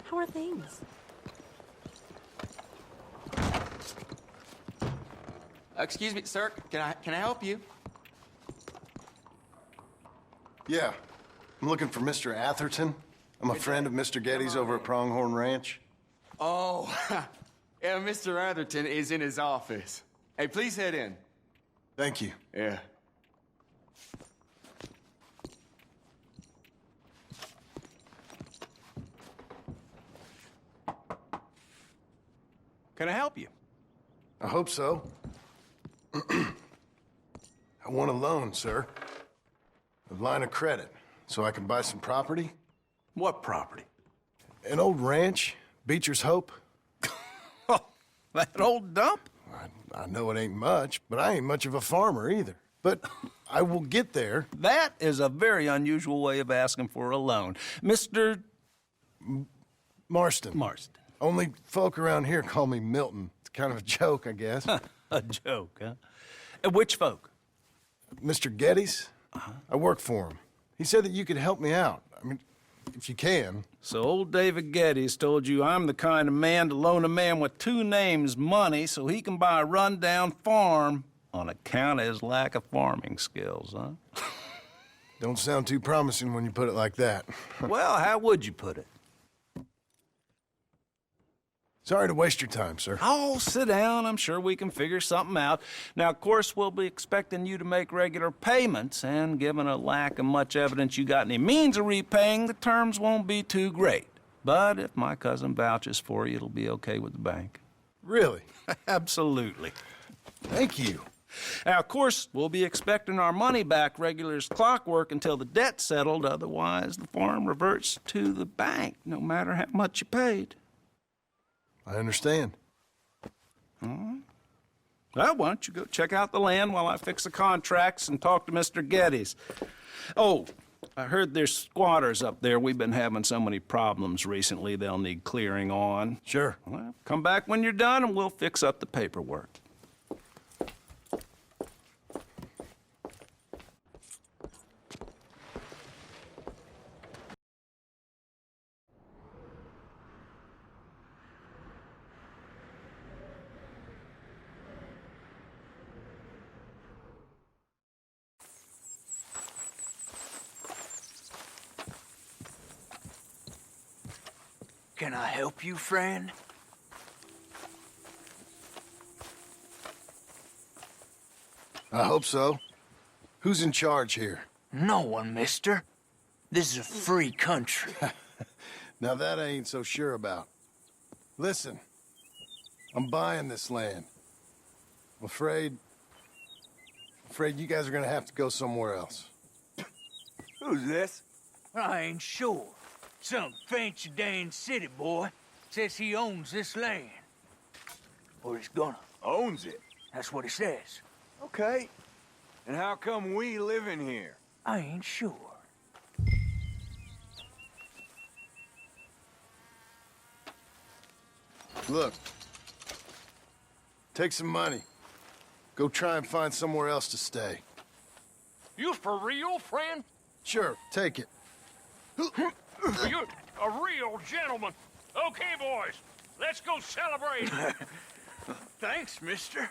How are things? Excuse me, sir. Can I help you? Yeah. I'm looking for Mr. Atherton. I'm a friend of Mr. Getty's over at Pronghorn Ranch. Oh, yeah, Mr. Atherton is in his office. Hey, please head in. Thank you. Yeah. Can I help you? I hope so. I want a loan, sir. A line of credit, so I can buy some property. What property? An old ranch, Beecher's Hope. Oh, that old dump? I know it ain't much, but I ain't much of a farmer either. But I will get there. That is a very unusual way of asking for a loan. Mr. Marston. Marston. Only folk around here call me Milton. It's kind of a joke, I guess. A joke, huh? Which folk? Mr. Getty's? I work for him. He said that you could help me out. I mean, if you can. So old David Getty's told you I'm the kind of man to loan a man with two names money so he can buy a rundown farm on account of his lack of farming skills, huh? Don't sound too promising when you put it like that. Well, how would you put it? Sorry to waste your time, sir. Oh, sit down. I'm sure we can figure something out. Now, of course, we'll be expecting you to make regular payments, and given a lack of much evidence you got any means of repaying, the terms won't be too great. But if my cousin vouches for you, it'll be okay with the bank. Really? Absolutely. Thank you. Now, of course, we'll be expecting our money back regular as clockwork until the debt's settled. Otherwise, the farm reverts to the bank, no matter how much you paid. I understand. All right. Well, why don't you go check out the land while I fix the contracts and talk to Mr. Getty's. Oh, I heard there's squatters up there. We've been having so many problems recently, they'll need clearing on. Sure. Well, come back when you're done and we'll fix up the paperwork. Can I help you, friend? I hope so. Who's in charge here? No one, mister. This is a free country. Now that I ain't so sure about. Listen, I'm buying this land. I'm afraid you guys are gonna have to go somewhere else. Who's this? I ain't sure. Some fancy Dan city boy says he owns this land. Or he's gonna. Owns it? That's what he says. Okay. And how come we live in here? I ain't sure. Look. Take some money. Go try and find somewhere else to stay. You for real, friend? Sure, take it. You're a real gentleman. Okay, boys, let's go celebrate. Thanks, mister.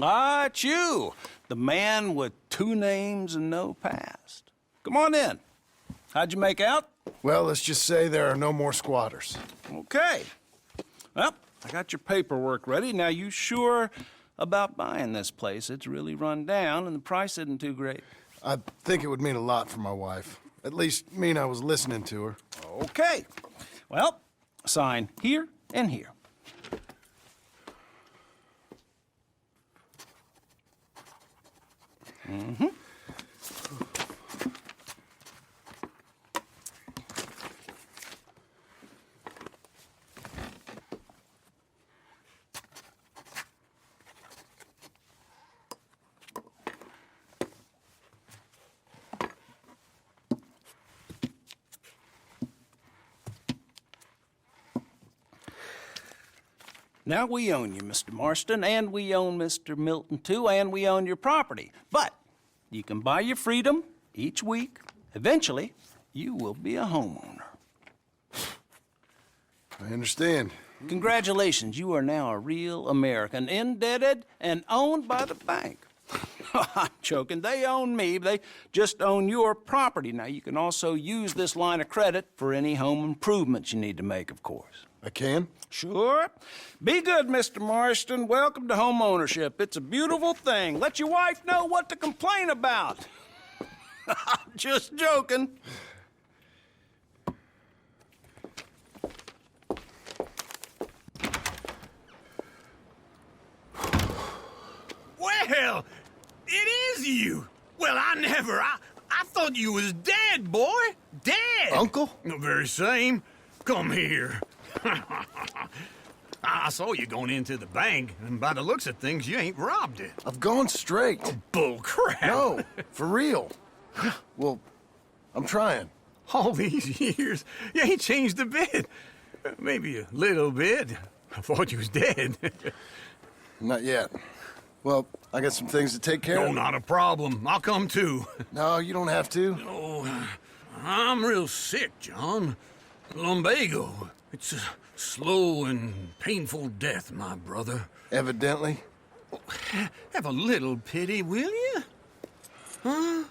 Ah, it's you, the man with two names and no past. Come on in. How'd you make out? Well, let's just say there are no more squatters. Okay. Well, I got your paperwork ready. Now, you sure about buying this place? It's really run down, and the price isn't too great. I think it would mean a lot for my wife. At least mean I was listening to her. Okay. Well, sign here and here. Now, we own you, Mr. Marston, and we own Mr. Milton, too, and we own your property. But you can buy your freedom each week. Eventually, you will be a homeowner. I understand. Congratulations, you are now a real American, indebted and owned by the bank. I'm joking. They own me. They just own your property. Now, you can also use this line of credit for any home improvements you need to make, of course. I can? Sure. Be good, Mr. Marston. Welcome to home ownership. It's a beautiful thing. Let your wife know what to complain about. Just joking. Well, it is you. Well, I thought you was dead, boy. Dead. Uncle? The very same. Come here. I saw you going into the bank, and by the looks of things, you ain't robbed it. I've gone straight. Bull crap. No, for real. Well, I'm trying. All these years, you ain't changed a bit. Maybe a little bit. I thought you was dead. Not yet. Well, I got some things to take care No, of. not a problem. I'll come too. No, you don't have to. Oh, I'm real sick, John. Lumbago. It's a slow and painful death, my brother. Evidently. Have a little pity, will you? Huh?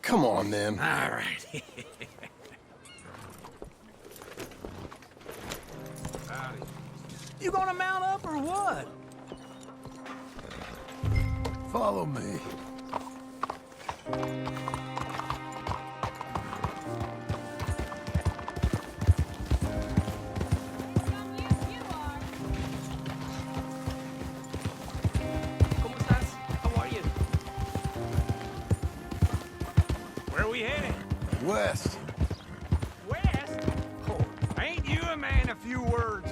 Come on, then. All right. You gonna mount up or what? Follow me. Where are we headed? West. West? Oh, ain't you a man of few words?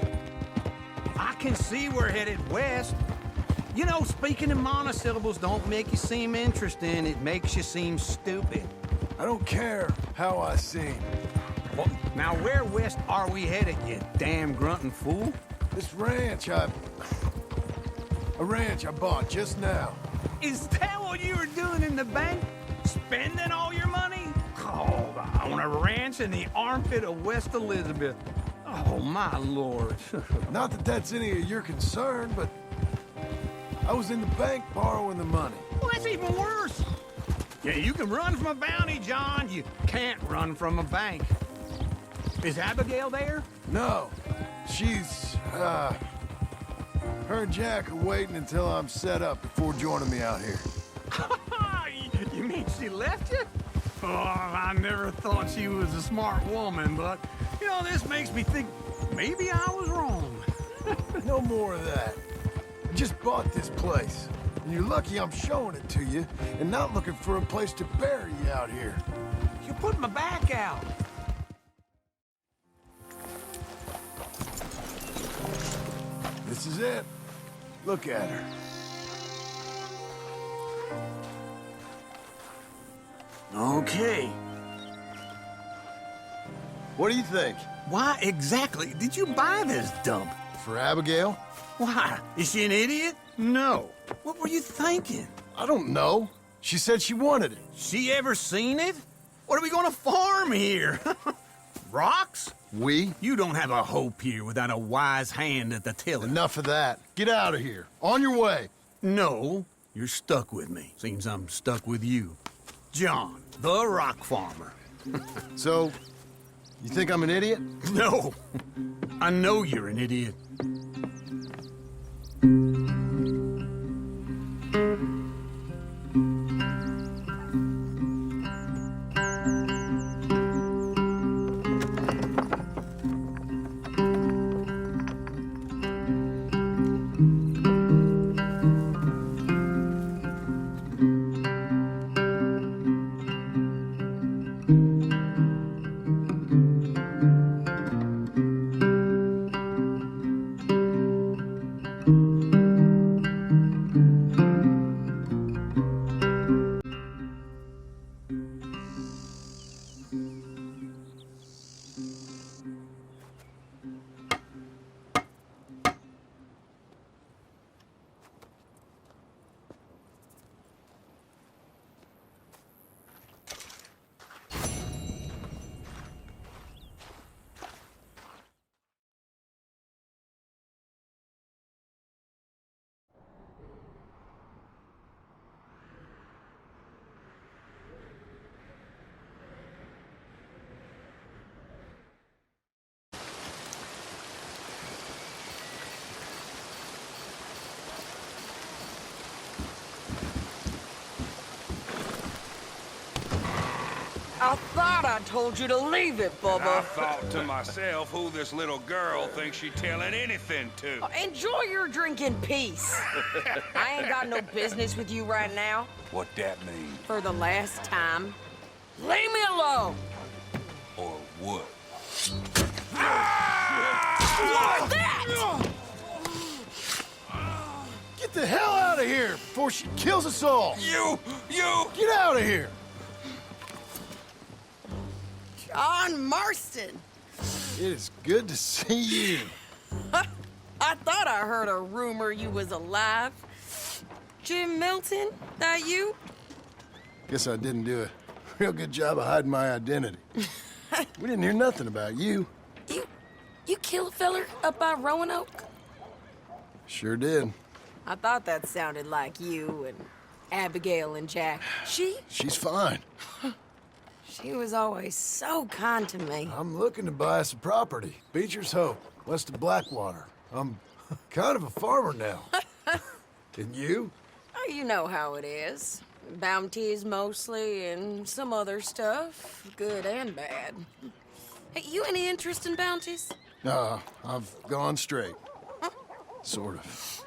I can see we're headed west. You know, speaking in monosyllables don't make you seem interesting. It makes you seem stupid. I don't care how I seem. Well, now where west are we headed, you damn grunting fool? This ranch I bought just now. Is that what you were doing in the bank? Spending all your money? Oh, on a ranch in the armpit of West Elizabeth. Oh, my lord. Not that that's any of your concern, but I was in the bank borrowing the money. Well, that's even worse. Yeah, you can run from a bounty, John. You can't run from a bank. Is Abigail there? No, she's, her and Jack are waiting until I'm set up before joining me out here. You mean she left you? Oh, I never thought she was a smart woman, but, you know, this makes me think maybe I was wrong. No more of that. I just bought this place, and you're lucky I'm showing it to you and not looking for a place to bury you out here. You put my back out. This is it. Look at her. Okay. What do you think? Why exactly did you buy this dump? For Abigail? Why? Is she an idiot? No. What were you thinking? I don't know. She said she wanted it. She ever seen it? What are we gonna farm here? Rocks? We? You don't have a hope here without a wise hand at the tiller. Enough of that. Get out of here. On your way. No, you're stuck with me. Seems I'm stuck with you. John, the rock farmer. So, you think I'm an idiot? No, I know you're an idiot. I thought I told you to leave it, I Bubba. thought to myself who this little girl thinks she telling anything to. Enjoy your drink in peace. I ain't got no business with you right now. What that mean? For the last time, leave me alone. Or what? Like that! Get the hell out of here before she kills us all! You! Get out of here! John Marston. It is good to see you. I thought I heard a rumor you was alive. Jim Milton, that you? Guess I didn't do a real good job of hiding my identity. We didn't hear nothing about you. You kill a feller up by Roanoke? Sure did. I thought that sounded like you and Abigail and Jack. She's fine. She was always so kind to me. I'm looking to buy us a property. Beecher's Hope, west of Blackwater. I'm kind of a farmer now. And you? Oh, you know how it is. Bounties mostly, and some other stuff, good and bad. Hey, you any interest in bounties? No, I've gone straight. Sort of.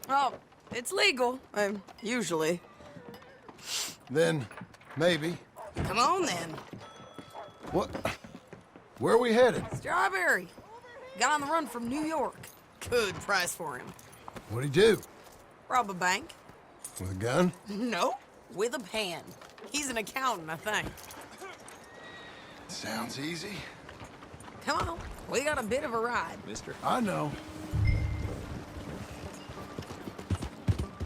Oh, it's legal, usually. Then, maybe. Come on, then. What? Where are we headed? Strawberry. Got on the run from New York. Good price for him. What'd he do? Rob a bank? With a gun? No, with a pen. He's an accountant, I think. Sounds easy. Come on, we got a bit of a ride. I know.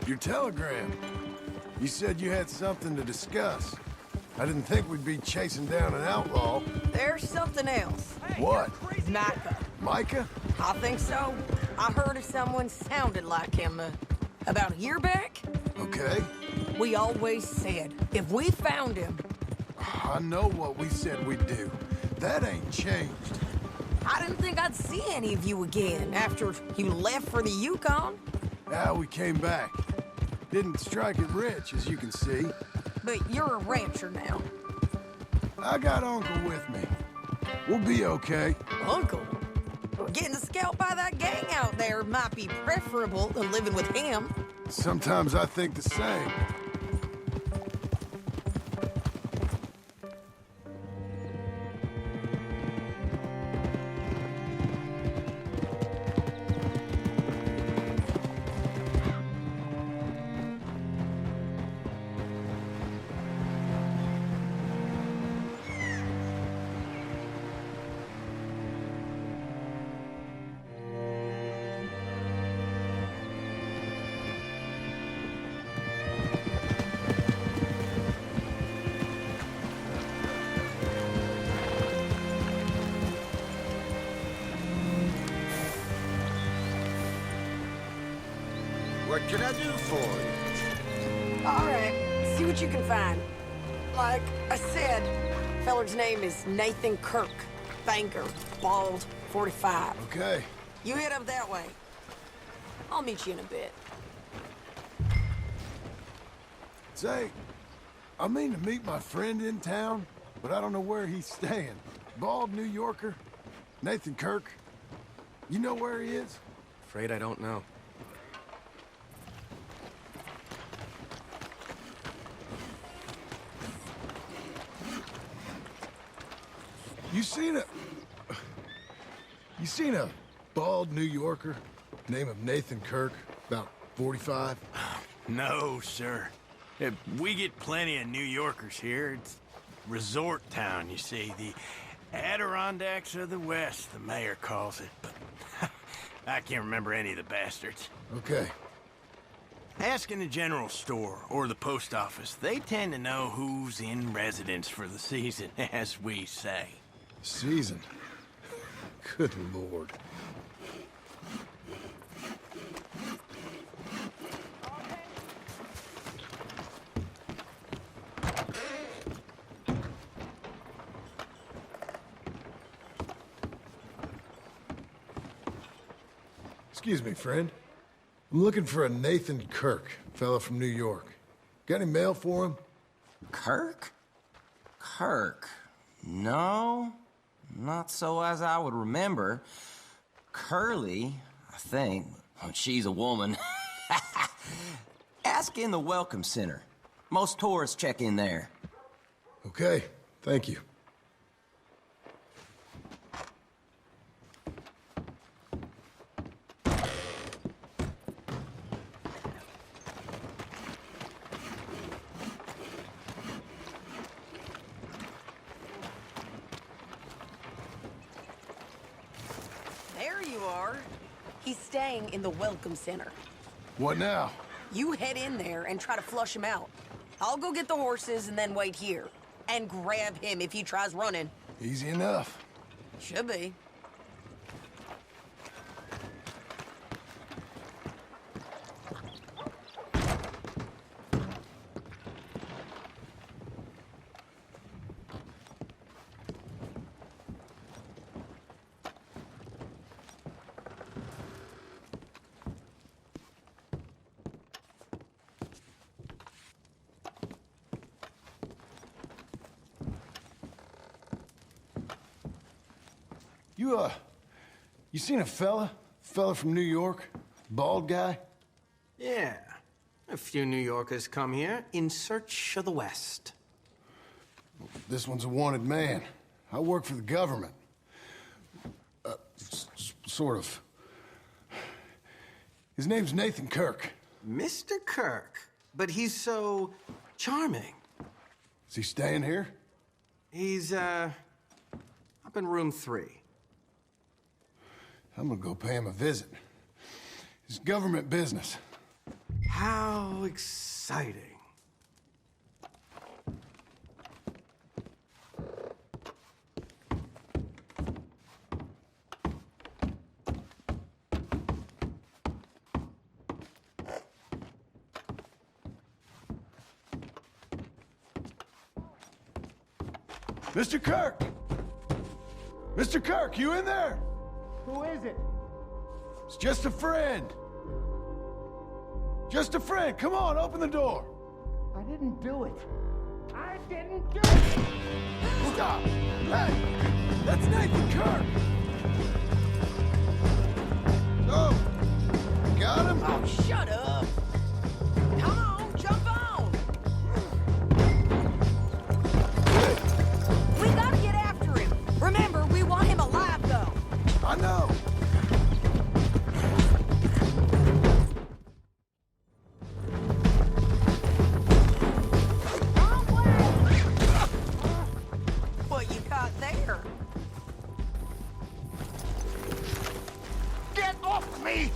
Your telegram. You said you had something to discuss. I didn't think we'd be chasing down an outlaw. There's something else. What? Micah. Micah? I think so. I heard of someone sounded like him about a year back. Okay. We always said, if we found him... I know what we said we'd do. That ain't changed. I didn't think I'd see any of you again after you left for the Yukon. Now we came back. Didn't strike it rich, as you can see. But you're a rancher now. I got Uncle with me. We'll be okay. Uncle? Getting scalped by that gang out there might be preferable than living with him. Sometimes I think the same. What can I do for you? All right, see what you can find. Like I said, feller's name is Nathan Kirk. Banker, bald, 45. Okay. You head up that way. I'll meet you in a bit. Say, I mean to meet my friend in town, but I don't know where he's staying. Bald New Yorker, Nathan Kirk. You know where he is? Afraid I don't know. You seen a bald New Yorker, name of Nathan Kirk, about 45? No, sir. We get plenty of New Yorkers here. It's resort town, you see. The Adirondacks of the West, the mayor calls it. But I can't remember any of the bastards. Okay. Ask in the general store or the post office. They tend to know who's in residence for the season, as we say. Season? Good Lord. Excuse me, friend. I'm looking for a Nathan Kirk, fella from New York. Got any mail for him? Kirk? Kirk. No, not so as I would remember. Curly, I think. Well, she's a woman. Ask in the Welcome Center. Most tourists check in there. Okay, thank you. There you are. He's staying in the Welcome Center. What now? You head in there and try to flush him out. I'll go get the horses and then wait here. And grab him if he tries running. Easy enough. Should be. You seen a fella? Fella from New York? Bald guy? Yeah. A few New Yorkers come here in search of the West. This one's a wanted man. I work for the government. Sort of. His name's Nathan Kirk. Mr. Kirk? But he's so charming. Is he staying here? He's, up in room 3. I'm gonna go pay him a visit. It's government business. How exciting. Mr. Kirk! Mr. Kirk, you in there? Who is it? It's just a friend. Just a friend. Come on, open the door. I didn't do it. I didn't do it! Stop! Hey! That's Nathan Kirk! Oh! Got him? Oh, shut up! Come on, jump on! We gotta get after him. Remember, we want him alive, though. I know! What you got there? Get off me!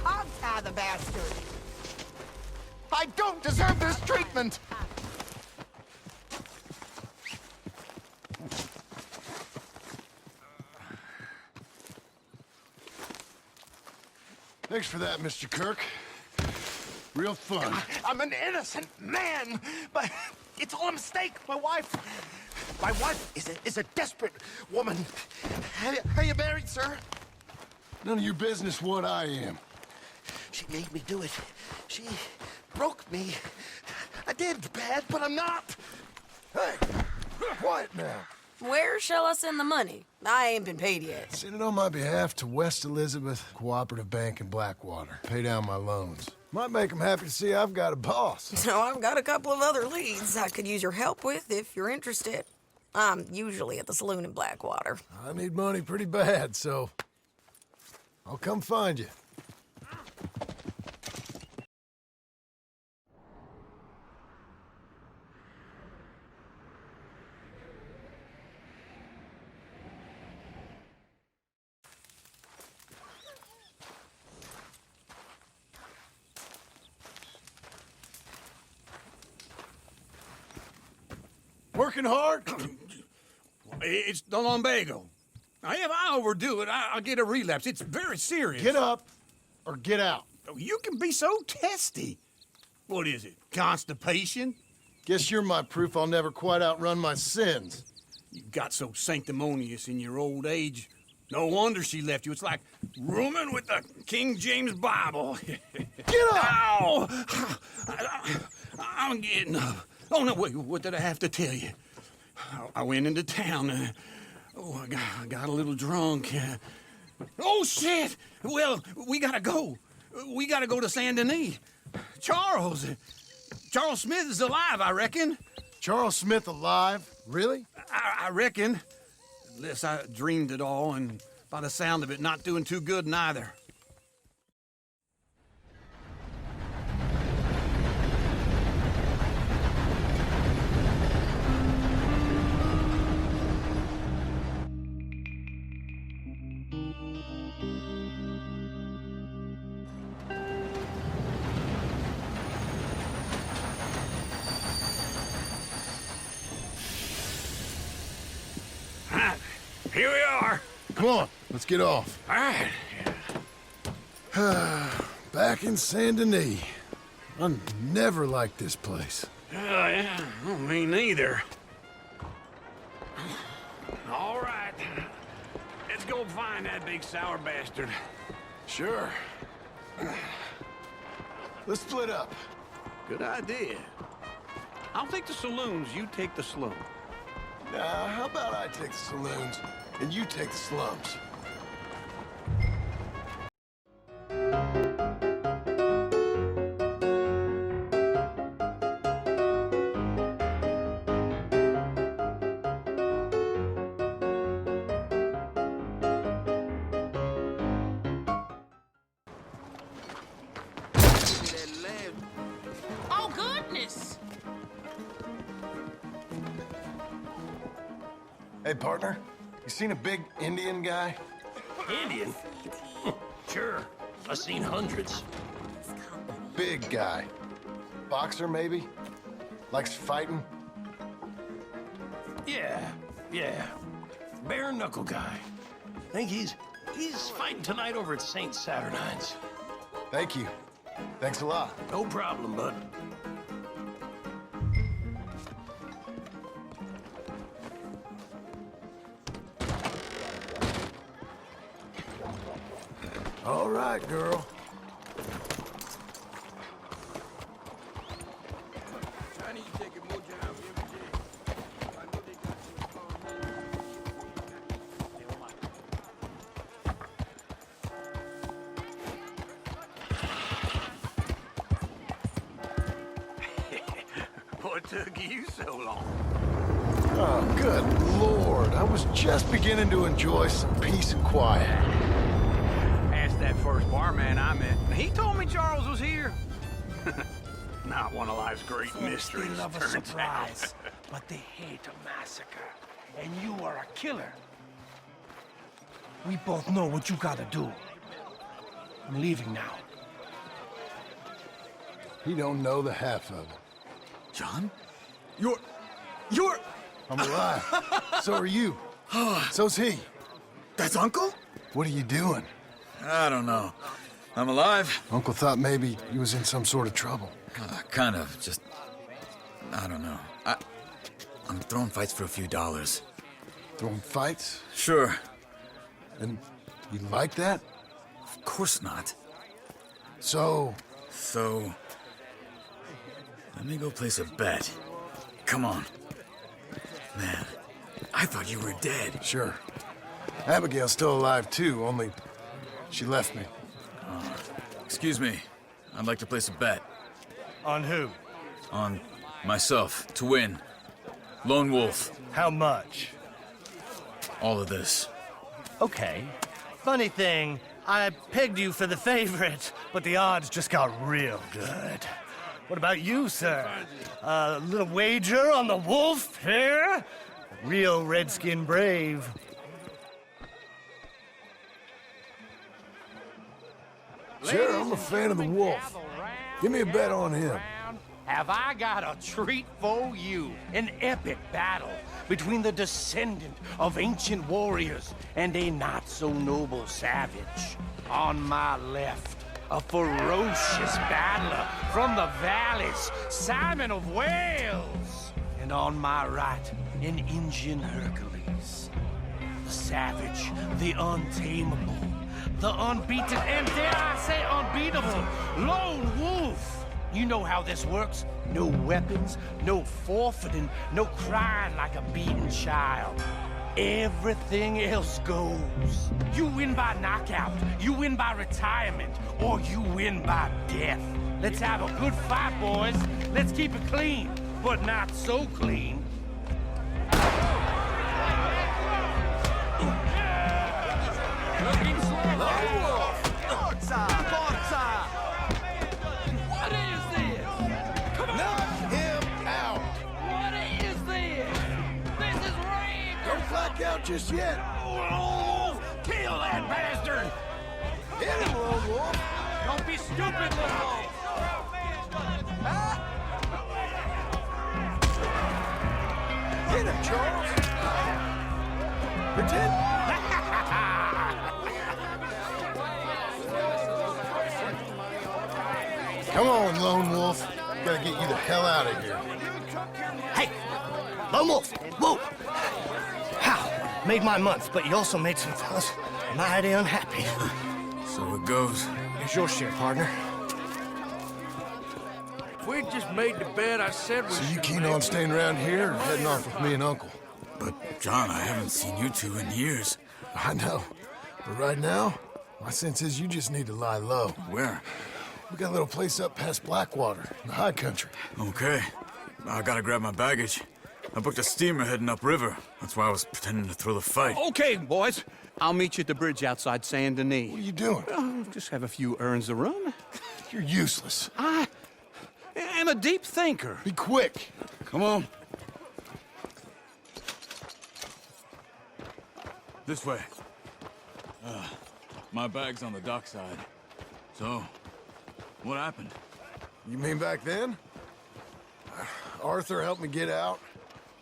Hog-tie the bastard. I don't deserve this treatment! Thanks for that, Mr. Kirk. Real fun. I'm an innocent man, but it's all a mistake. My wife is a desperate woman. Are you married, sir? None of your business what I am. She made me do it. She broke me. I did bad, but I'm not. Hey, quiet now. Where shall I send the money? I ain't been paid yet. Send it on my behalf to West Elizabeth Cooperative Bank in Blackwater. Pay down my loans. Might make them happy to see I've got a boss. So I've got a couple of other leads I could use your help with if you're interested. I'm usually at the saloon in Blackwater. I need money pretty bad, so I'll come find you. Working hard? It's the lumbago. Now, if I overdo it, I'll get a relapse. It's very serious. Get up or get out. You can be so testy. What is it, constipation? Guess you're my proof I'll never quite outrun my sins. You got so sanctimonious in your old age. No wonder she left you. It's like rooming with the King James Bible. Get up! Ow! I'm getting up. Oh, no, wait, what did I have to tell you? I went into town. I got a little drunk. Oh, shit! Well, we gotta go. We gotta go to Saint Denis. Charles Smith is alive, I reckon. Charles Smith alive? Really? I reckon. Unless I dreamed it all, and by the sound of it, not doing too good neither. Here we are. Come on, let's get off. All right. Back in Saint Denis. I never liked this place. Yeah, me neither. All right. Let's go find that big sour bastard. Sure. Let's split up. Good idea. I'll take the saloons, you take the slum. Now, how about I take the saloons and you take the slums? Oh, goodness! Hey, partner, you seen a big Indian guy? Indian? Sure. I've seen hundreds. A big guy. Boxer, maybe? Likes fighting? Yeah. Bare knuckle guy. Think he's fighting tonight over at St. Saturnine's. Thank you. Thanks a lot. No problem, bud. All right, girl. What took you so long? Oh, good Lord. I was just beginning to enjoy some peace and quiet. Asked that first barman I met. He told me Charles was here. Not one of life's great mysteries. They love a turns surprise, out. but they hate a massacre. And you are a killer. We both know what you gotta do. I'm leaving now. He don't know the half of it. John? You're... I'm alive. So are you. So's he. That's Uncle? What are you doing? I don't know. I'm alive. Uncle thought maybe he was in some sort of trouble. Kind of. Just... I don't know. I'm throwing fights for a few dollars. Throwing fights? Sure. And you like that? Of course not. So... Let me go place a bet. Come on. Man, I thought you were dead. Sure. Abigail's still alive, too, only she left me. Excuse me. I'd like to place a bet. On who? On myself, to win. Lone Wolf. How much? All of this. Okay. Funny thing, I pegged you for the favorite, but the odds just got real good. What about you, sir? A little wager on the wolf here? Real redskin brave. Sure, I'm a fan of the wolf. Give me a bet on him. Have I got a treat for you? An epic battle between the descendant of ancient warriors and a not-so-noble savage. On my left, a ferocious battler from the valleys, Simon of Wales. And on my right, an Indian Hercules. The savage, the untamable, the unbeaten, and dare I say unbeatable, Lone Wolf. You know how this works. No weapons, no forfeiting, no crying like a beaten child. Everything else goes. You win by knockout, you win by retirement, or you win by death. Let's have a good fight, boys. Let's keep it clean, but not so clean. Looking slow. Forza! Forza! What is this? Come on! Knock him out! What is this? This is rape! Don't black out just yet. Oh, kill that bastard! Hit him, Lone Wolf. Don't be stupid, Lone Wolf! Hit him, Charles. Pretend. Come on, Lone Wolf. Gotta get you the hell out of here. Hey, Lone Wolf, whoa! How? Made my month, but you also made some fellas mighty unhappy. So it goes. Here's your share, partner. If we'd just made the bed I said we So you should keen make, on staying around here or heading off with me and Uncle? But, John, I haven't seen you two in years. I know. But right now, my sense is you just need to lie low. Where? We got a little place up past Blackwater, in the high country. Okay. I gotta grab my baggage. I booked a steamer heading upriver. That's why I was pretending to throw the fight. Okay, boys. I'll meet you at the bridge outside Saint Denis. What are you doing? Just have a few errands to run. You're useless. I am a deep thinker. Be quick. Come on. This way. My bag's on the dockside. So, what happened? You mean back then? Arthur helped me get out.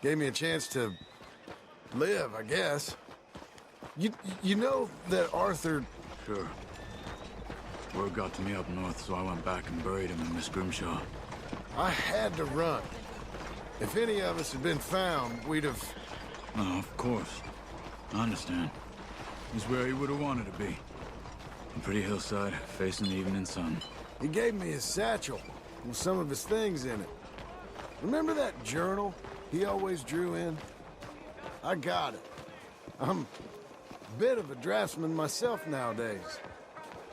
Gave me a chance to live, I guess. You know that Arthur... Sure. Word got to me up north, so I went back and buried him in Miss Grimshaw. I had to run. If any of us had been found, we'd have... Oh, of course. I understand. He's where he would have wanted to be. A pretty hillside, facing the evening sun. He gave me his satchel with some of his things in it. Remember that journal he always drew in? I got it. I'm a bit of a draftsman myself nowadays.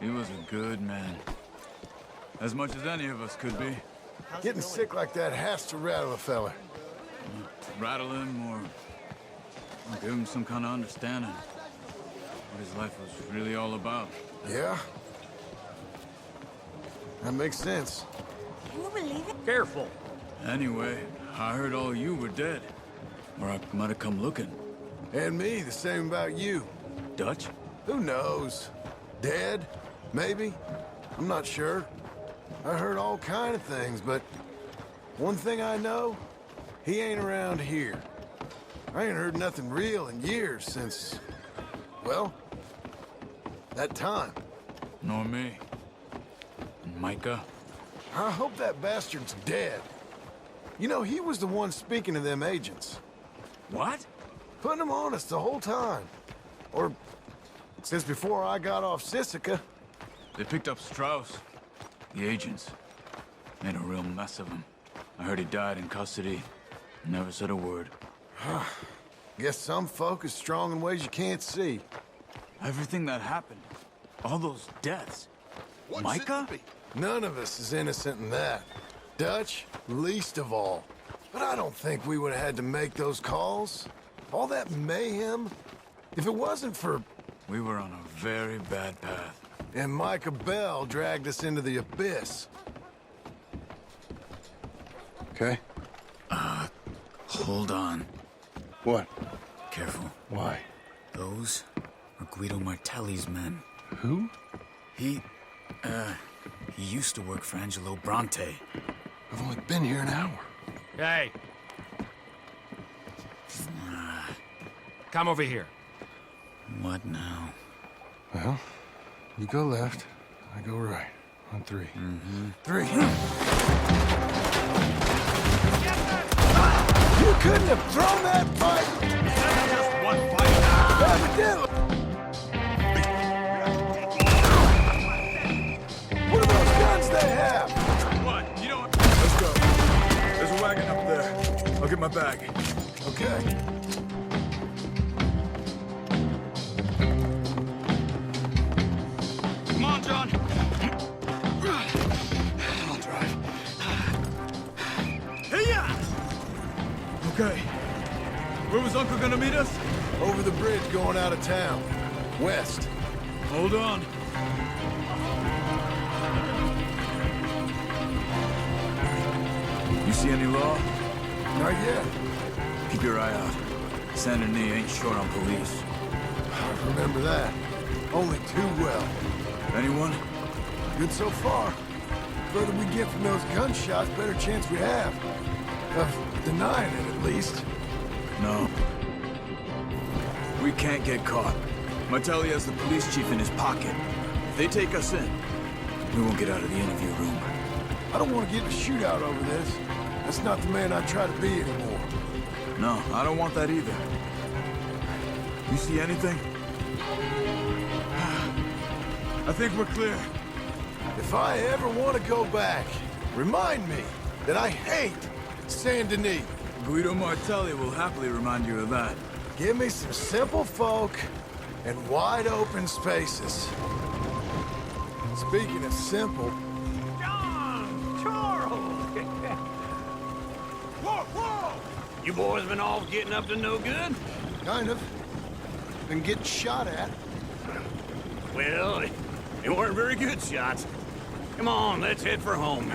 He was a good man. As much as any of us could be. Getting sick like that has to rattle a fella. Rattle him or give him some kind of understanding. What his life was really all about. Yeah? That makes sense. Can you believe it? Careful. Anyway, I heard all you were dead. Or I might have come looking. And me, the same about you. Dutch? Who knows? Dead? Maybe? I'm not sure. I heard all kind of things, but one thing I know, he ain't around here. I ain't heard nothing real in years since, well, that time. Nor me. And Micah? I hope that bastard's dead. You know, he was the one speaking to them agents. What? Putting them on us the whole time. Or since before I got off Sisika. They picked up Strauss. The agents. Made a real mess of him. I heard he died in custody. Never said a word. Guess some folk is strong in ways you can't see. Everything that happened. All those deaths. Micah? None of us is innocent in that. Dutch, least of all. But I don't think we would have had to make those calls. All that mayhem. If it wasn't for... We were on a very bad path. And Micah Bell dragged us into the abyss. Okay? Hold on. What? Careful. Why? Those are Guido Martelli's men. Who? He used to work for Angelo Bronte. I've only been here an hour. Hey. Come over here. What now? Well, you go left, I go right. On three. Mm-hmm. 3. You couldn't have thrown that fight! Just one fight. Evidently! What are those guns they have? What? You don't Look at my bag. Okay. Come on, John. I'll drive. Hey-ya! Okay. Where was Uncle gonna meet us? Over the bridge going out of town. West. Hold on. You see any law? Not yet. Keep your eye out. Saint Denis ain't short on police. I remember that. Only too well. Anyone? Good so far. Further we get from those gunshots, better chance we have. Of denying it, at least. No. We can't get caught. Mattelli has the police chief in his pocket. If they take us in, we won't get out of the interview room. I don't want to get in a shootout over this. That's not the man I try to be anymore. No, I don't want that either. You see anything? I think we're clear. If I ever want to go back, remind me that I hate Saint Denis. Guido Martelli will happily remind you of that. Give me some simple folk and wide open spaces. Speaking of simple... John! Charles! Whoa, whoa! You boys been off getting up to no good? Kind of. Been getting shot at. Well, they weren't very good shots. Come on, let's head for home.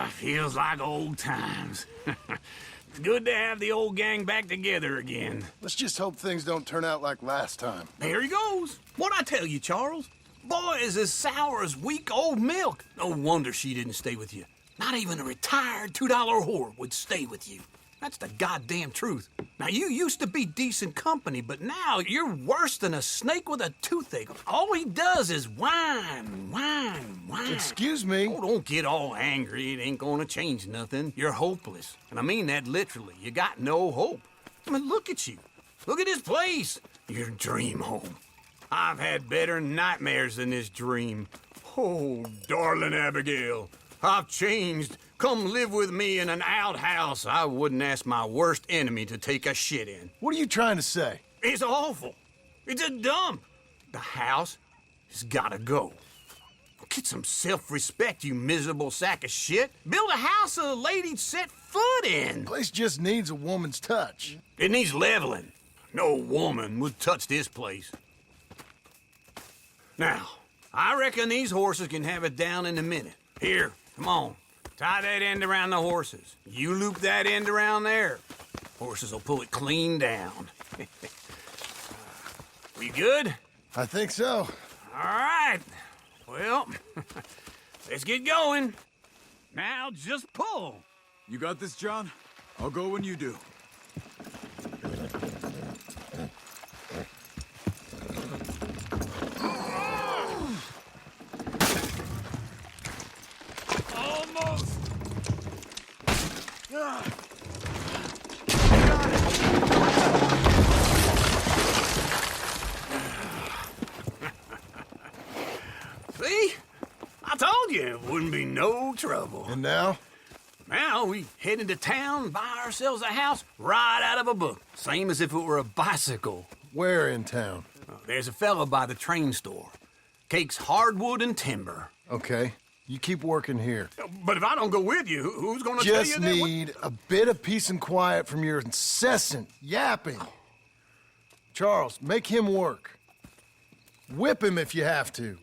Feels like old times. It's good to have the old gang back together again. Let's just hope things don't turn out like last time. There he goes. What'd I tell you, Charles? Boy is as sour as weak old milk. No wonder she didn't stay with you. Not even a retired $2 whore would stay with you. That's the goddamn truth. Now, you used to be decent company, but now you're worse than a snake with a toothache. All he does is whine, whine, whine. Excuse me? Oh, don't get all angry. It ain't gonna change nothing. You're hopeless. And I mean that literally. You got no hope. I mean, look at you. Look at this place. Your dream home. I've had better nightmares than this dream. Oh, darling Abigail, I've changed. Come live with me in an outhouse I wouldn't ask my worst enemy to take a shit in. What are you trying to say? It's awful. It's a dump. The house has gotta go. Get some self-respect, you miserable sack of shit. Build a house a lady'd set foot in. The place just needs a woman's touch. It needs leveling. No woman would touch this place. Now, I reckon these horses can have it down in a minute. Here, come on. Tie that end around the horses. You loop that end around there. Horses will pull it clean down. We good? I think so. All right. Well, let's get going. Now just pull. You got this, John? I'll go when you do. Almost! See? I told you it wouldn't be no trouble. And now? Now we head into town, buy ourselves a house right out of a book. Same as if it were a bicycle. Where in town? There's a fella by the train store. Cakes hardwood and timber. Okay, you keep working here. But if I don't go with you, who's gonna tell you Just that? need a bit of peace and quiet from your incessant yapping. Charles, make him work. Whip him if you have to.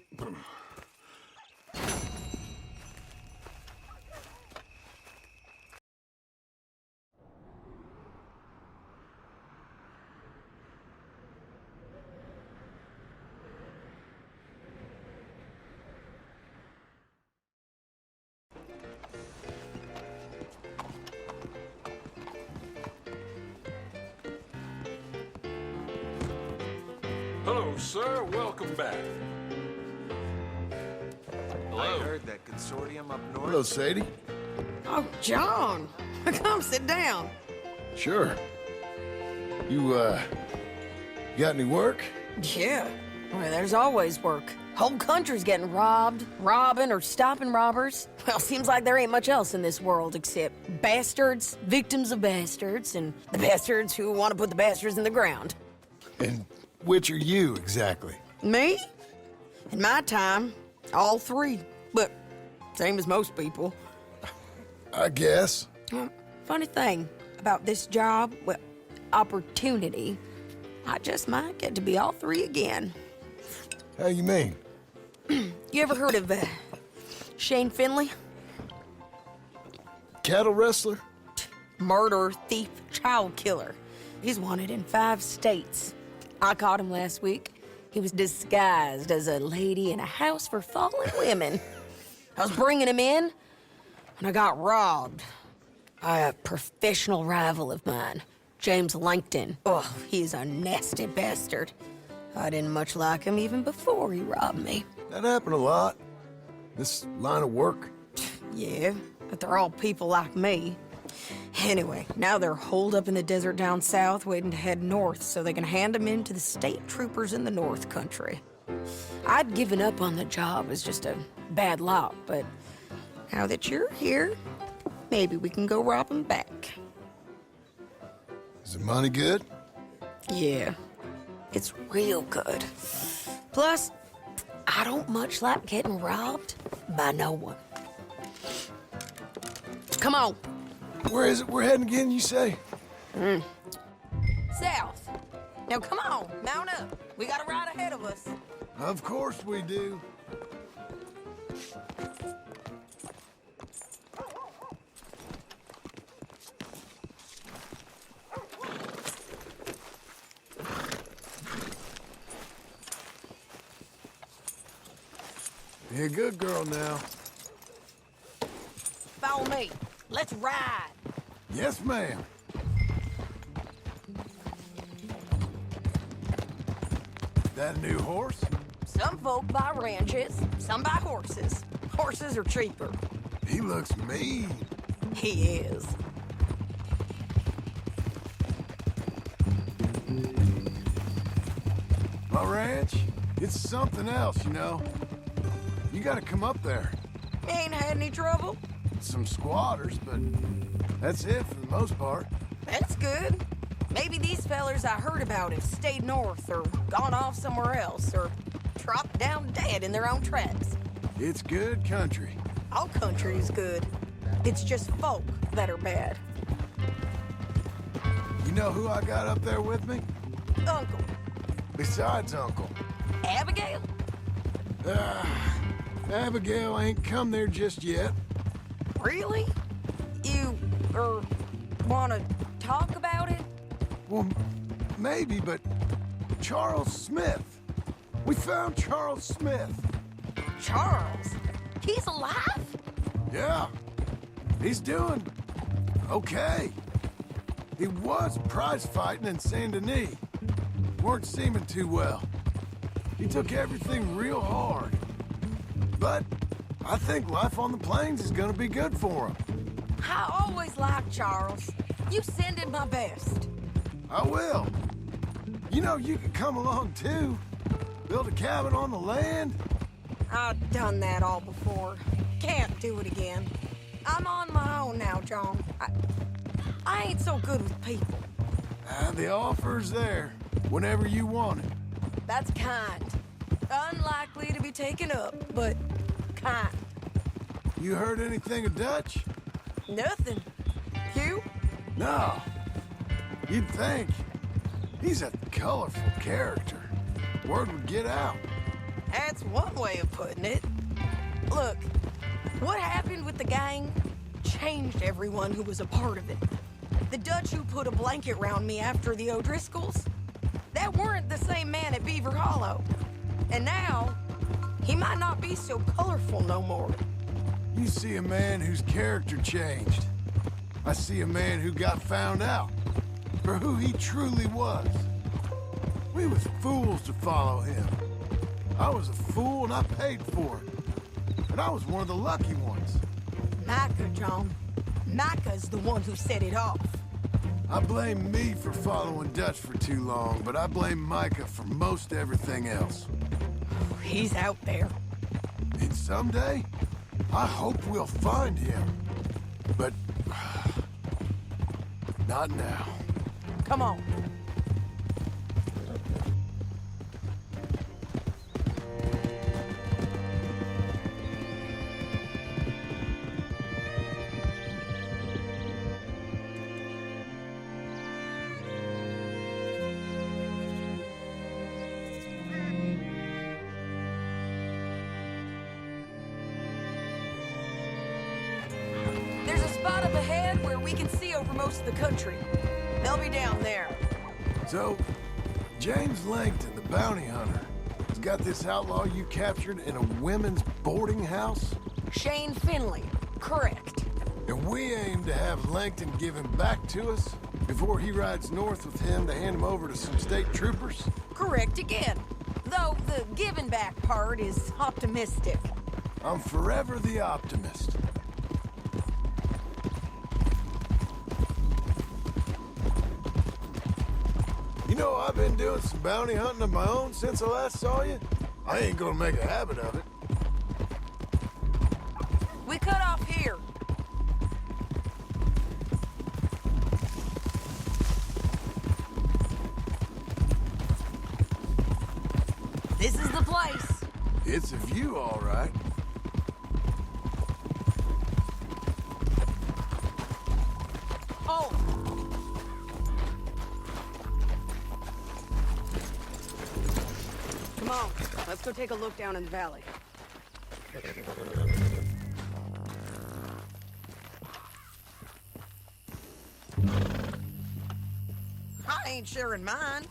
Hello, sir. Welcome back. I heard that consortium up north. Hello, Sadie. Oh, John. Come sit down. Sure. You got any work? Yeah. Well, there's always work. Whole country's getting robbed, robbing, or stopping robbers. Well, seems like there ain't much else in this world except bastards, victims of bastards, and the bastards who want to put the bastards in the ground. And which are you, exactly? Me? In my time, all three. But same as most people. I guess. Well, funny thing about this job, well, opportunity, I just might get to be all three again. How you mean? You ever heard of Shane Finley? Cattle wrestler? Murderer, thief, child killer. He's wanted in 5 states. I caught him last week. He was disguised as a lady in a house for fallen women. I was bringing him in, and I got robbed by a professional rival of mine, James Langton. Oh, he's a nasty bastard. I didn't much like him even before he robbed me. That happened a lot. This line of work. Yeah, but they're all people like me. Anyway, now they're holed up in the desert down south, waiting to head north so they can hand them in to the state troopers in the north country. I'd given up on the job as just a bad lot, but now that you're here, maybe we can go rob them back. Is the money good? Yeah, it's real good. Plus, I don't much like getting robbed by no one. Come on. Where is it we're heading again, you say? South. Now come on, mount up. We got a ride ahead of us. Of course we do. You're a good girl now. Follow me. Let's ride. Yes, ma'am. That a new horse? Some folk buy ranches, some buy horses. Horses are cheaper. He looks mean. He is. My ranch, it's something else, you know. You gotta come up there. Ain't had any trouble? Some squatters, but that's it for the most part. That's good. Maybe these fellers I heard about have stayed north or gone off somewhere else or dropped down dead in their own tracks. It's good country. All country is good. It's just folk that are bad. You know who I got up there with me? Uncle. Besides Uncle. Abigail? Abigail ain't come there just yet. Really? You, wanna talk about it? Well, maybe, but Charles Smith. We found Charles Smith. Charles? He's alive? Yeah. He's doing okay. He was prize fighting in Saint Denis. Weren't seeming too well. He took everything real hard. But I think life on the plains is gonna be good for him. I always liked Charles. You send him my best. I will. You know, you can come along too. Build a cabin on the land. I've done that all before. Can't do it again. I'm on my own now, John. I ain't so good with people. The offer's there whenever you want it. That's kind. Unlikely to be taken up, but kind. You heard anything of Dutch? Nothing. You? No. You'd think. He's a colorful character. Word would get out. That's one way of putting it. Look, what happened with the gang changed everyone who was a part of it. The Dutch who put a blanket round me after the O'Driscolls, that weren't the same man at Beaver Hollow. And now, he might not be so colorful no more. You see a man whose character changed. I see a man who got found out for who he truly was. We was fools to follow him. I was a fool and I paid for it. And I was one of the lucky ones. Micah, John. Micah's the one who set it off. I blame me for following Dutch for too long, but I blame Micah for most everything else. He's out there. And someday, I hope we'll find him. But not now. Come on. There's a spot up ahead where we can see over most of the country. They'll be down there. So, James Langton, the bounty hunter, has got this outlaw you captured in a women's boarding house? Shane Finley, correct. And we aim to have Langton give him back to us before he rides north with him to hand him over to some state troopers? Correct again. Though the giving back part is optimistic. I'm forever the optimist. You know, I've been doing some bounty hunting of my own since I last saw you. I ain't gonna make a habit of it. We cut off here. This is the place. It's a view, all right. Oh. Come on, let's go take a look down in the valley. I ain't sharing mine.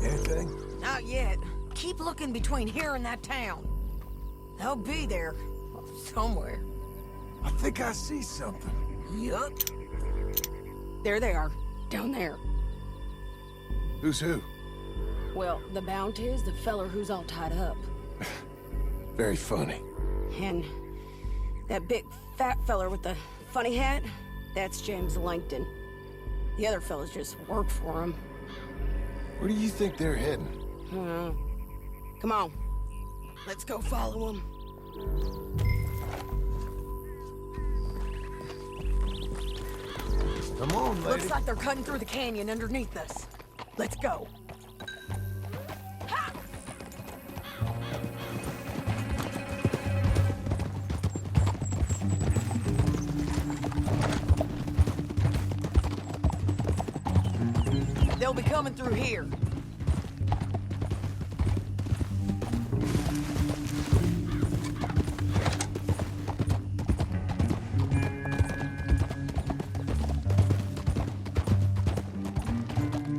Anything? Not yet. Keep looking between here and that town. They'll be there. Somewhere. I think I see something. Yup. There they are. Down there. Who's who? Well, the bounty is the feller who's all tied up. Very funny. And that big fat feller with the funny hat, that's James Langton. The other fellas just work for him. Where do you think they're heading? Come on. Let's go follow them. Come on, lady. Looks like they're cutting through the canyon underneath us. Let's go. Ha! They'll be coming through here.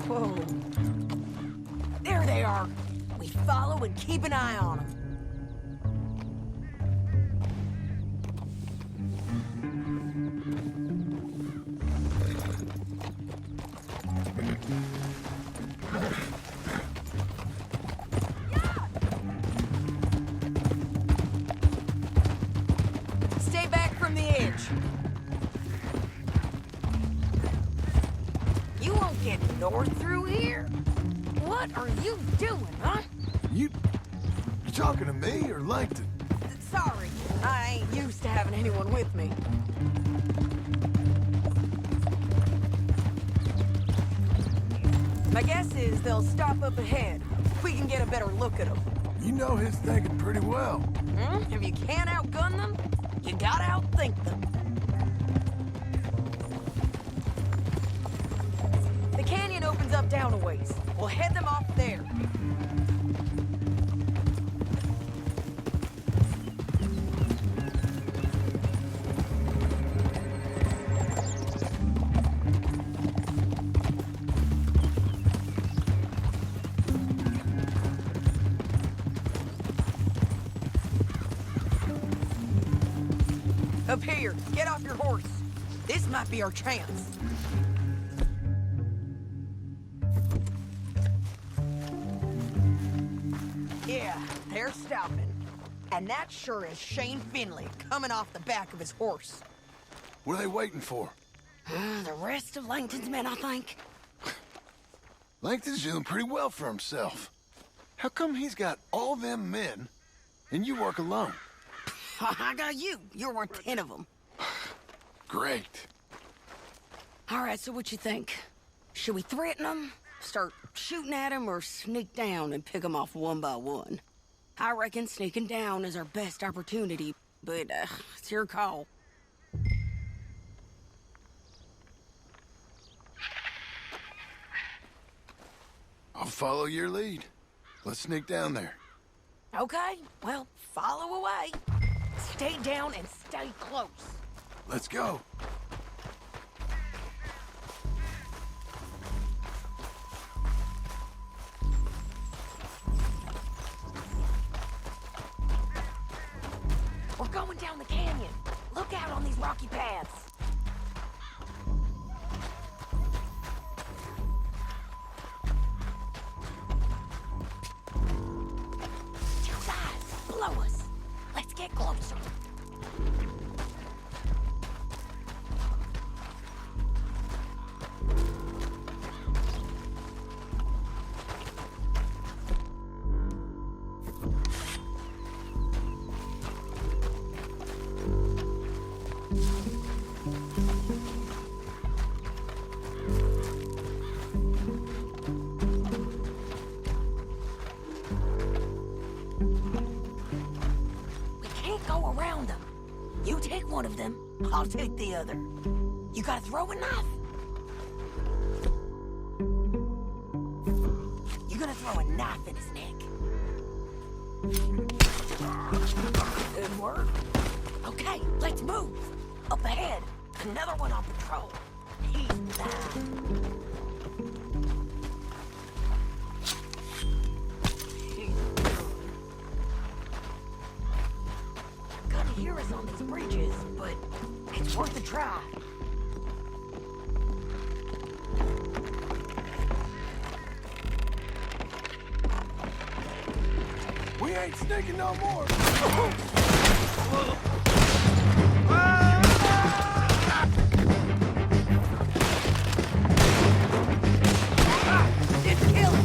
Whoa. There they are. We follow and keep an eye on them. Stay back from the edge. You won't get north through here. What are you doing, huh? You talking to me or Langton? Sorry. anyone with me. My guess is they'll stop up ahead. We can get a better look at them. You know his thinking pretty well. If you can't outgun them, you gotta outthink them. The canyon opens up down a ways. We'll head them off there. Up here, get off your horse. This might be our chance. Yeah, they're stopping. And that sure is Shane Finley coming off the back of his horse. What are they waiting for? The rest of Langton's men, I think. Langton's doing pretty well for himself. How come he's got all them men, and you work alone? I got you. You're worth 10 of them. Great. All right, so what you think? Should we threaten them, start shooting at them, or sneak down and pick them off one by one? I reckon sneaking down is our best opportunity, but it's your call. I'll follow your lead. Let's sneak down there. Okay, well, follow away. Stay down and stay close. Let's go. We're going down the canyon. Look out on these rocky paths. Two guys, below us. Let's get closer. One of them, I'll take the other. You gotta throw a knife. You're gonna throw a knife in his neck. Good work. Okay, let's move. Up ahead, another one on patrol. He's mine. Hear us on these bridges, but it's worth a try. We ain't sneaking no more. It's killed.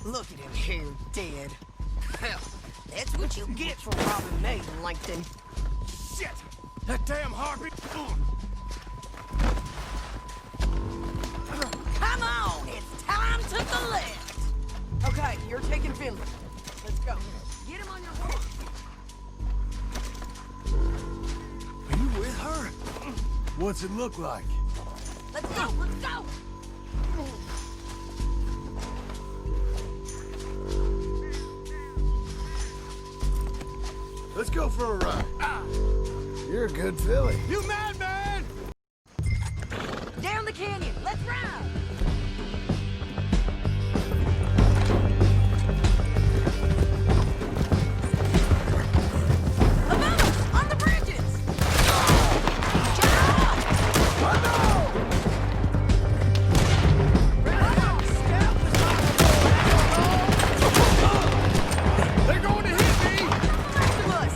Look at him here, dead. Hell, that's what you get for robbing me, Langton. Shit! That damn heartbeat! Come on, it's time to the left. Okay, you're taking Finley. Let's go. Get him on your horse. Are you with her? What's it look like? Let's go, let's go! Let's go for a ride. You're a good filly. You madman! Down the canyon, let's ride! Above us, on the bridges! Shut up! They're going to hit me! Rest of us!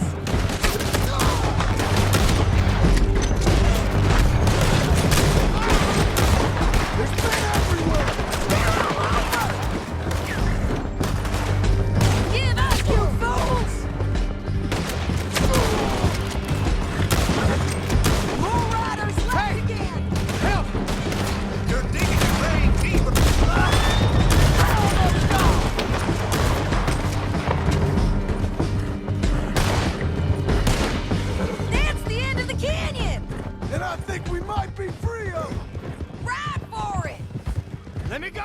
There's men everywhere! Give up, you fools! More riders left again! Help! You're digging your grave deeper! Almost gone! That's the end of the canyon! And I think we might be free of them. Ride for it! Let me go!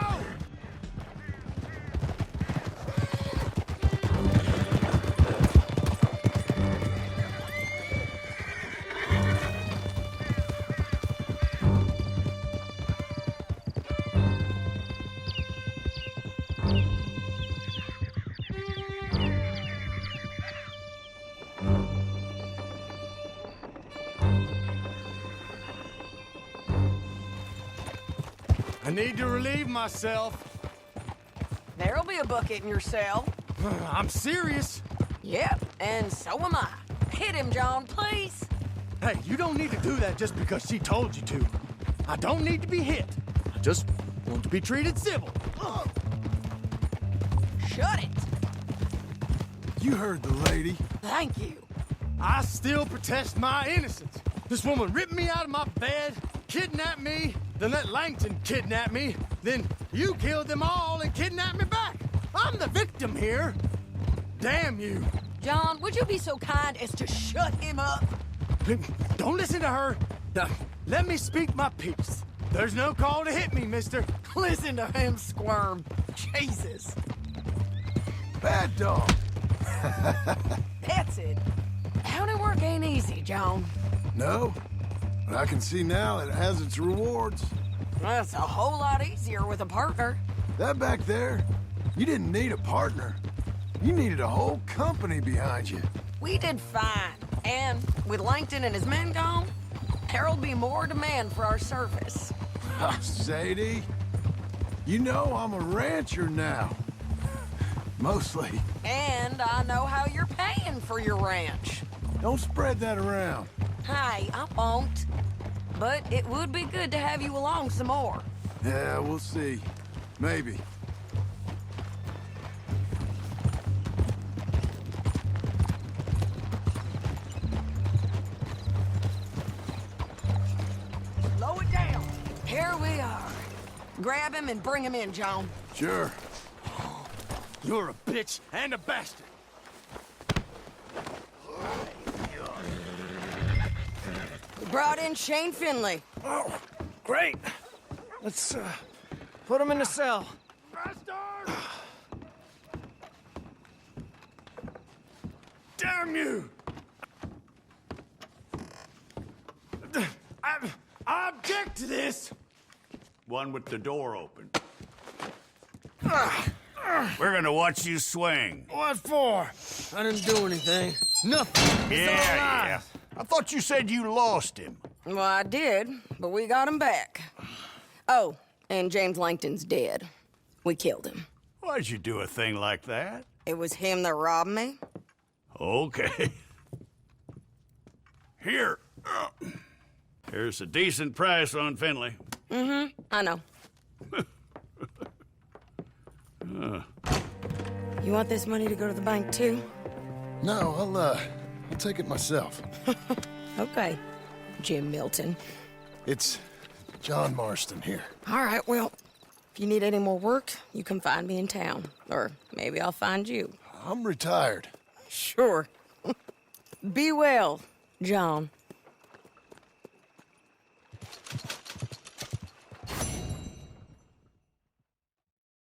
I need to relieve myself. There'll be a bucket in your cell. I'm serious. Yep, and so am I. Hit him, John, please. Hey, you don't need to do that just because she told you to. I don't need to be hit. I just want to be treated civil. Shut it. You heard the lady. Thank you. I still protest my innocence. This woman ripped me out of my bed, kidnapped me, then let Langton kidnap me, then you killed them all and kidnapped me back. I'm the victim here. Damn you. John, would you be so kind as to shut him up? Don't listen to her. Now, let me speak my piece. There's no call to hit me, mister. Listen to him squirm. Jesus. Bad dog. That's it. County work ain't easy, John. No, but I can see now it has its rewards. That's a whole lot easier with a partner. That back there, you didn't need a partner. You needed a whole company behind you. We did fine. And with Langton and his men gone, there'll be more demand for our service. Sadie, you know I'm a rancher now. Mostly. And I know how you're paying for your ranch. Don't spread that around. Hey, I won't. But it would be good to have you along some more. Yeah, we'll see. Maybe. Slow it down. Here we are. Grab him and bring him in, John. Sure. You're a bitch and a bastard. We brought in Shane Finley. Oh, great. Let's, put him in the cell. Damn you! I object to this! One with the door open. We're gonna watch you swing. What for? I didn't do anything. Nothing. It's all Yeah. lies. I thought you said you lost him. Well, I did, but we got him back. Oh, and James Langton's dead. We killed him. Why'd you do a thing like that? It was him that robbed me. Okay. Here. Here's a decent price on Finley. Mm-hmm, I know. You want this money to go to the bank, too? No, I'll take it myself. Okay, Jim Milton. It's John Marston here. All right, well, if you need any more work, you can find me in town. Or maybe I'll find you. I'm retired. Sure. Be well, John.